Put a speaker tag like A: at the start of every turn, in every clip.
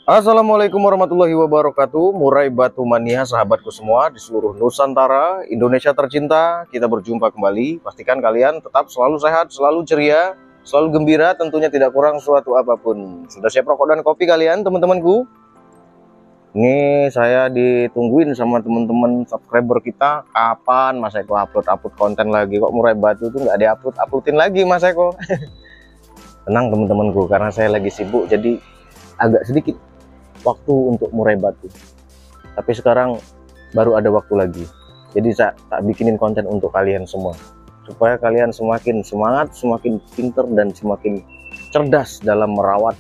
A: Assalamualaikum warahmatullahi wabarakatuh. Murai Batu Mania, sahabatku semua di seluruh Nusantara, Indonesia tercinta. Kita berjumpa kembali. Pastikan kalian tetap selalu sehat, selalu ceria, selalu gembira, tentunya tidak kurang suatu apapun. Sudah siap rokok dan kopi kalian, teman-temanku? Ini saya ditungguin sama teman-teman subscriber kita. Kapan Mas Eko upload konten lagi? Kok Murai Batu itu nggak diuploadin lagi, Mas Eko? Tenang teman-temanku, karena saya lagi sibuk, jadi agak sedikit waktu untuk Murai Batu. Tapi sekarang baru ada waktu lagi. Jadi saya tak bikinin konten untuk kalian semua, supaya kalian semakin semangat, semakin pinter, dan semakin cerdas dalam merawat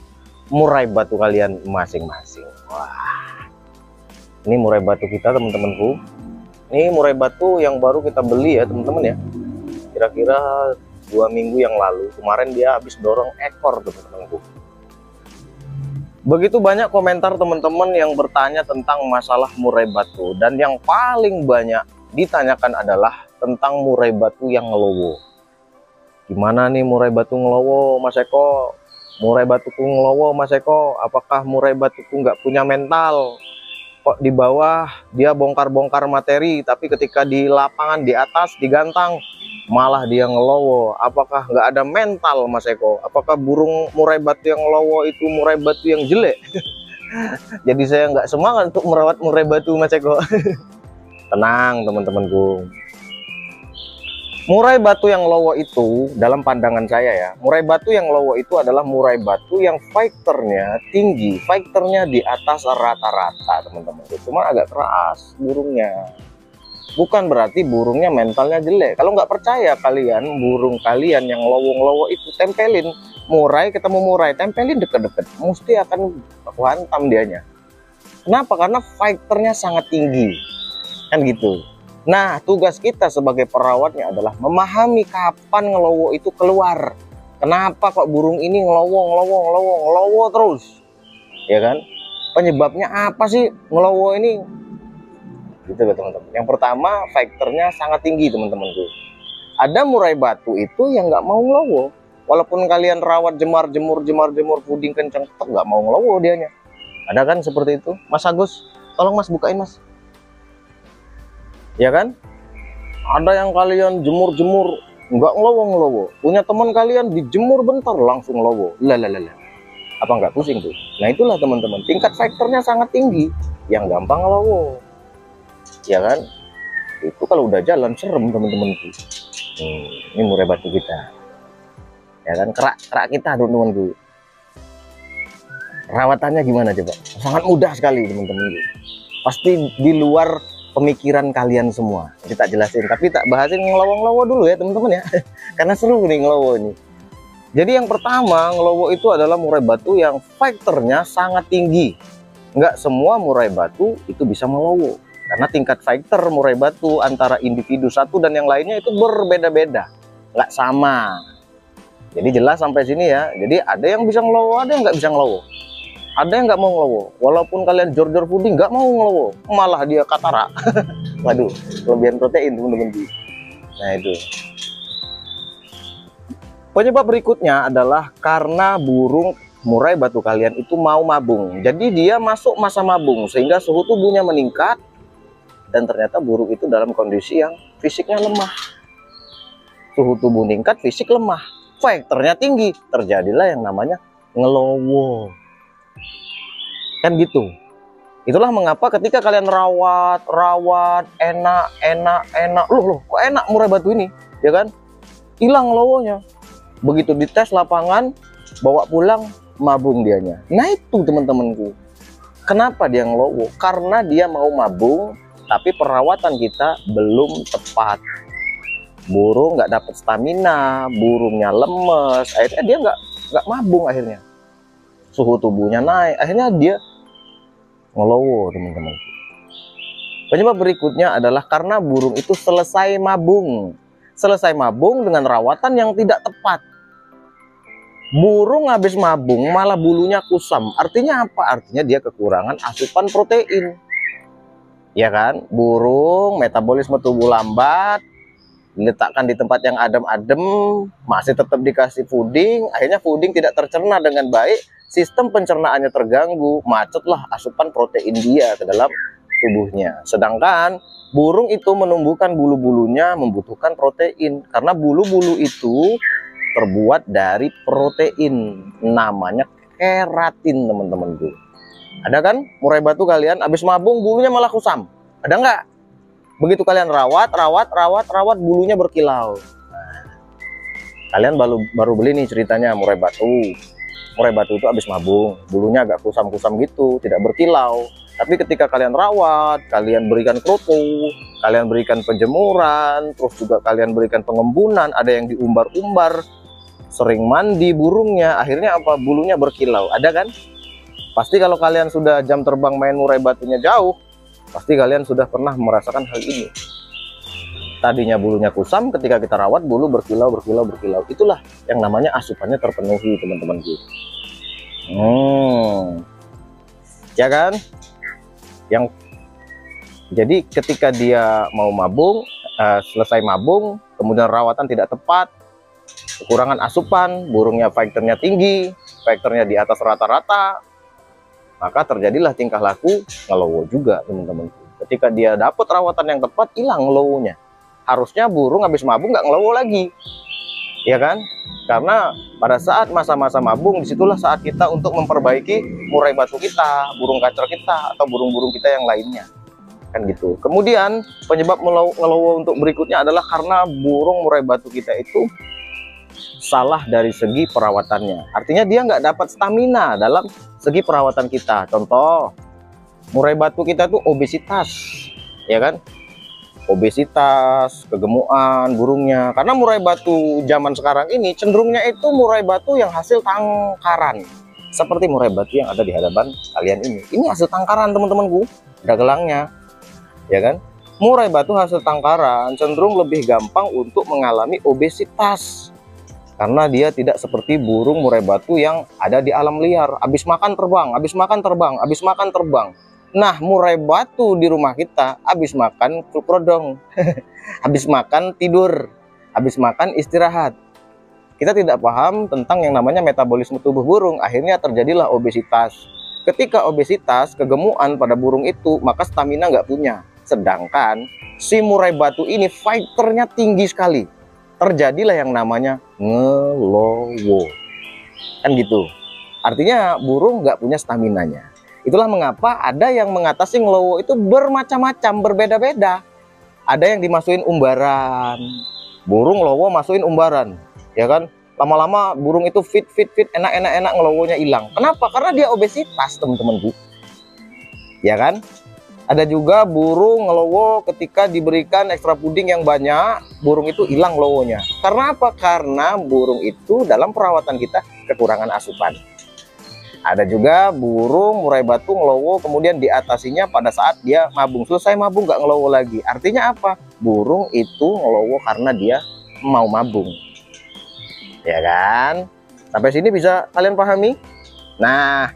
A: murai batu kalian masing-masing. Wah, ini murai batu kita, teman-temanku. Ini murai batu yang baru kita beli ya, teman-teman ya. Kira-kira 2 minggu yang lalu. Kemarin dia habis dorong ekor, teman-temanku. Begitu banyak komentar teman-teman yang bertanya tentang masalah murai batu, dan yang paling banyak ditanyakan adalah tentang murai batu yang ngelowo. Gimana nih murai batu ngelowo, Mas Eko? Murai batuku ngelowo, Mas Eko. Apakah murai batuku nggak punya mental? Kok di bawah dia bongkar-bongkar materi, tapi ketika di lapangan, di atas, digantang, malah dia ngelowo. Apakah nggak ada mental, Mas Eko? Apakah burung murai batu yang ngelowo itu murai batu yang jelek? Jadi saya nggak semangat untuk merawat murai batu, Mas Eko. Tenang teman-temanku. Murai batu yang ngelowo itu, dalam pandangan saya ya, murai batu yang ngelowo itu adalah murai batu yang fighternya tinggi, fighternya di atas rata-rata, teman-teman. Cuma agak keras burungnya. Bukan berarti burungnya mentalnya jelek. Kalau nggak percaya kalian, burung kalian yang ngelowo-ngelowo itu tempelin murai, ketemu murai, tempelin deket-deket, mesti akan hantam dianya. Kenapa? Karena fighternya sangat tinggi, kan gitu. Nah, tugas kita sebagai perawatnya adalah memahami kapan ngelowo itu keluar. Kenapa kok burung ini ngelowo terus, ya kan? Penyebabnya apa sih ngelowo ini? Gitu loh teman-teman. Yang pertama, fighternya sangat tinggi, teman-temanku. Ada murai batu itu yang nggak mau ngelowo. Walaupun kalian rawat jemur puding kenceng, tetap nggak mau ngelowo dianya. Ada kan seperti itu, Mas Agus? Tolong Mas bukain Mas. Ya kan? Ada yang kalian jemur nggak ngelowo. Punya teman kalian dijemur bentar langsung ngelowo. Apa nggak pusing tuh? Nah itulah teman-teman, tingkat fighternya sangat tinggi, yang gampang ngelowo. Ya kan? Itu kalau udah jalan serem teman-temanku. Ini murai batu kita. Ya kan, kerak kita teman-temanku. Perawatannya gimana coba? Sangat mudah sekali teman-temanku. Pasti di luar pemikiran kalian semua. Jadi tak jelasin, tapi tak bahasin ngelowo dulu ya teman-teman ya. Karena seru nih ngelowo ini. Jadi yang pertama, ngelowo itu adalah murai batu yang fighternya sangat tinggi. Nggak semua murai batu itu bisa ngelowo. Karena tingkat fighter murai batu antara individu satu dan yang lainnya itu berbeda-beda. Nggak sama. Jadi jelas sampai sini ya. Jadi ada yang bisa ngelowo, ada yang nggak bisa ngelowo. Ada yang nggak mau ngelowo, walaupun kalian jor-jor puding nggak mau ngelowo, malah dia katara. Waduh, kelebihan protein teman-teman. Nah itu. Penyebab berikutnya adalah karena burung murai batu kalian itu mau mabung. Jadi dia masuk masa mabung sehingga suhu tubuhnya meningkat, dan ternyata burung itu dalam kondisi yang fisiknya lemah. Suhu tubuh meningkat, fisik lemah, fighternya tinggi, terjadilah yang namanya ngelowo. Kan gitu. Itulah mengapa ketika kalian rawat enak, loh kok enak murai batu ini, ya kan? Hilang ngelowonya. Begitu dites lapangan, bawa pulang, mabung dianya. Nah itu teman-temanku. Kenapa dia ngelowo? Karena dia mau mabung, tapi perawatan kita belum tepat. Burung nggak dapat stamina, burungnya lemes, akhirnya dia nggak mabung akhirnya. Suhu tubuhnya naik, akhirnya dia ngelowo teman-teman. Penyebab berikutnya adalah karena burung itu selesai mabung dengan rawatan yang tidak tepat. Burung habis mabung malah bulunya kusam. Artinya apa? Artinya dia kekurangan asupan protein. Ya kan? Burung metabolisme tubuh lambat, diletakkan di tempat yang adem-adem, masih tetap dikasih puding, akhirnya puding tidak tercerna dengan baik, sistem pencernaannya terganggu, macetlah asupan protein dia ke dalam tubuhnya. Sedangkan burung itu menumbuhkan bulu-bulunya membutuhkan protein, karena bulu-bulu itu terbuat dari protein, namanya keratin teman-temanku. Ada kan murai batu kalian habis mabung bulunya malah kusam, ada nggak? Begitu kalian rawat bulunya berkilau. Nah, kalian baru beli nih ceritanya murai batu. Murai batu itu habis mabung bulunya agak kusam-kusam gitu, tidak berkilau. Tapi ketika kalian rawat, kalian berikan kroto, kalian berikan penjemuran, terus juga kalian berikan pengembunan, ada yang diumbar-umbar, sering mandi burungnya, akhirnya apa? Bulunya berkilau. Ada kan? Pasti kalau kalian sudah jam terbang main murai batunya jauh, pasti kalian sudah pernah merasakan hal ini. Tadinya bulunya kusam, ketika kita rawat bulu berkilau. Itulah yang namanya asupannya terpenuhi, teman-temanku. Ya kan? Jadi ketika dia mau mabung, selesai mabung, kemudian rawatan tidak tepat, kekurangan asupan, burungnya faktornya tinggi, faktornya di atas rata-rata, maka terjadilah tingkah laku ngelowo juga, teman-teman. Ketika dia dapat rawatan yang tepat, hilang ngelowonya. Harusnya burung habis mabung nggak ngelowo lagi, ya kan? Karena pada saat masa-masa mabung, disitulah saat kita untuk memperbaiki murai batu kita, burung kacer kita, atau burung-burung kita yang lainnya, kan gitu. Kemudian penyebab ngelowo untuk berikutnya adalah karena burung murai batu kita itu salah dari segi perawatannya. Artinya dia nggak dapat stamina dalam segi perawatan kita. Contoh, murai batu kita tuh obesitas, ya kan? Obesitas, kegemukan burungnya. Karena murai batu zaman sekarang ini cenderungnya itu murai batu yang hasil tangkaran. Seperti murai batu yang ada di hadapan kalian ini. Ini hasil tangkaran, teman-temanku. Ada gelangnya, ya kan? Murai batu hasil tangkaran cenderung lebih gampang untuk mengalami obesitas. Karena dia tidak seperti burung murai batu yang ada di alam liar. Habis makan terbang, habis makan terbang, habis makan terbang. Nah, murai batu di rumah kita habis makan krudong, habis makan tidur, habis makan istirahat. Kita tidak paham tentang yang namanya metabolisme tubuh burung, akhirnya terjadilah obesitas. Ketika obesitas, kegemukan pada burung itu, maka stamina nggak punya. Sedangkan si murai batu ini fighternya tinggi sekali. Terjadilah yang namanya ngelowo. Kan gitu. Artinya burung nggak punya staminanya. Itulah mengapa ada yang mengatasi ngelowo itu bermacam-macam, berbeda-beda. Ada yang dimasukin umbaran. Burung ngelowo masukin umbaran, ya kan? Lama-lama burung itu fit, enak ngelowonya hilang. Kenapa? Karena dia obesitas, teman-temanku. Ya kan? Ada juga burung ngelowo ketika diberikan ekstra puding yang banyak, burung itu hilang ngelowonya. Karena apa? Karena burung itu dalam perawatan kita kekurangan asupan. Ada juga burung murai batu ngelowo kemudian diatasinya pada saat dia mabung. Selesai mabung nggak ngelowo lagi. Artinya apa? Burung itu ngelowo karena dia mau mabung. Ya kan? Sampai sini bisa kalian pahami? Nah,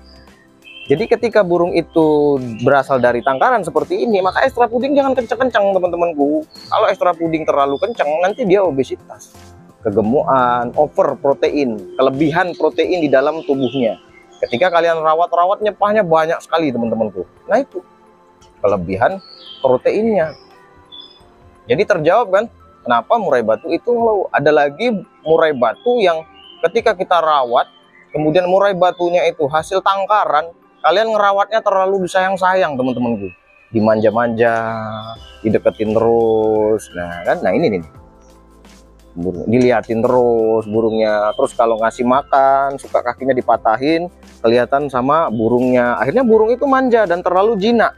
A: jadi ketika burung itu berasal dari tangkaran seperti ini, maka ekstra puding jangan kencang-kencang, teman-temanku. Kalau ekstra puding terlalu kencang, nanti dia obesitas, kegemukan, over protein, kelebihan protein di dalam tubuhnya. Ketika kalian rawat nyepahnya banyak sekali, teman-temanku. Nah, itu kelebihan proteinnya. Jadi terjawab kan, kenapa murai batu itu ngelowo. Ada lagi murai batu yang ketika kita rawat, kemudian murai batunya itu hasil tangkaran, kalian ngerawatnya terlalu disayang-sayang, teman-temanku. Dimanja-manja, dideketin terus. Nah kan, nah ini nih. Burung diliatin terus burungnya, terus kalau ngasih makan suka kakinya dipatahin, kelihatan sama burungnya. Akhirnya burung itu manja dan terlalu jinak.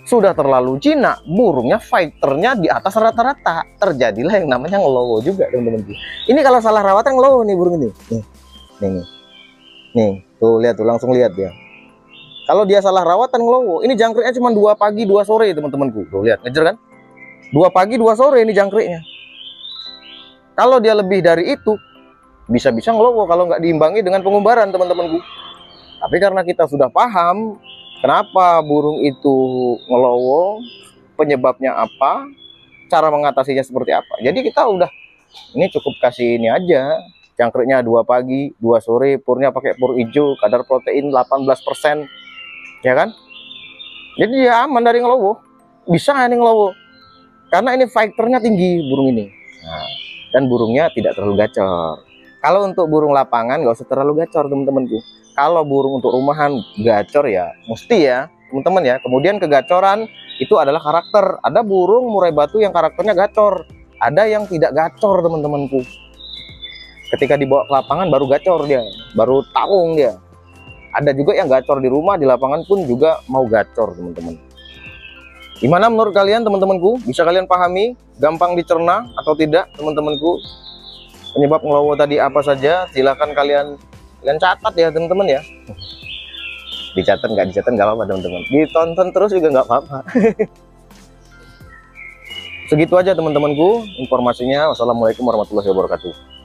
A: Sudah terlalu jinak, burungnya fighternya di atas rata-rata. Terjadilah yang namanya ngelowo juga, teman-teman. Ini kalau salah rawatan ngelowo nih burung ini. Nih, tuh lihat tuh, langsung lihat ya. Kalau dia salah rawatan ngelowo, ini jangkriknya cuma 2 pagi 2 sore, teman-temanku. Tuh lihat, ngejar kan? 2 pagi 2 sore ini jangkriknya. Kalau dia lebih dari itu, bisa-bisa ngelowo kalau nggak diimbangi dengan pengumbaran, teman-temanku. Tapi karena kita sudah paham kenapa burung itu ngelowo, penyebabnya apa, cara mengatasinya seperti apa. Jadi kita udah, ini cukup kasih ini aja, Cangkriknya 2 pagi, 2 sore, purnya pakai pur hijau, kadar protein 18%, ya kan? Jadi dia aman dari ngelowo, bisa ini ngelowo, karena ini fighternya tinggi burung ini. Nah, dan burungnya tidak terlalu gacor. Kalau untuk burung lapangan nggak usah terlalu gacor teman-temanku. Kalau burung untuk rumahan gacor ya, mesti ya teman-teman ya. Kemudian kegacoran itu adalah karakter. Ada burung murai batu yang karakternya gacor, ada yang tidak gacor teman-temanku. Ketika dibawa ke lapangan baru gacor dia, baru taung dia. Ada juga yang gacor di rumah, di lapangan pun juga mau gacor teman-teman. Gimana menurut kalian teman-temanku? Bisa kalian pahami? Gampang dicerna atau tidak teman-temanku? Penyebab ngelowo tadi apa saja? Silahkan kalian catat ya teman-teman ya. Dicatat nggak apa-apa teman-teman. Ditonton terus juga nggak apa-apa. Segitu aja teman-temanku informasinya. Wassalamualaikum warahmatullahi wabarakatuh.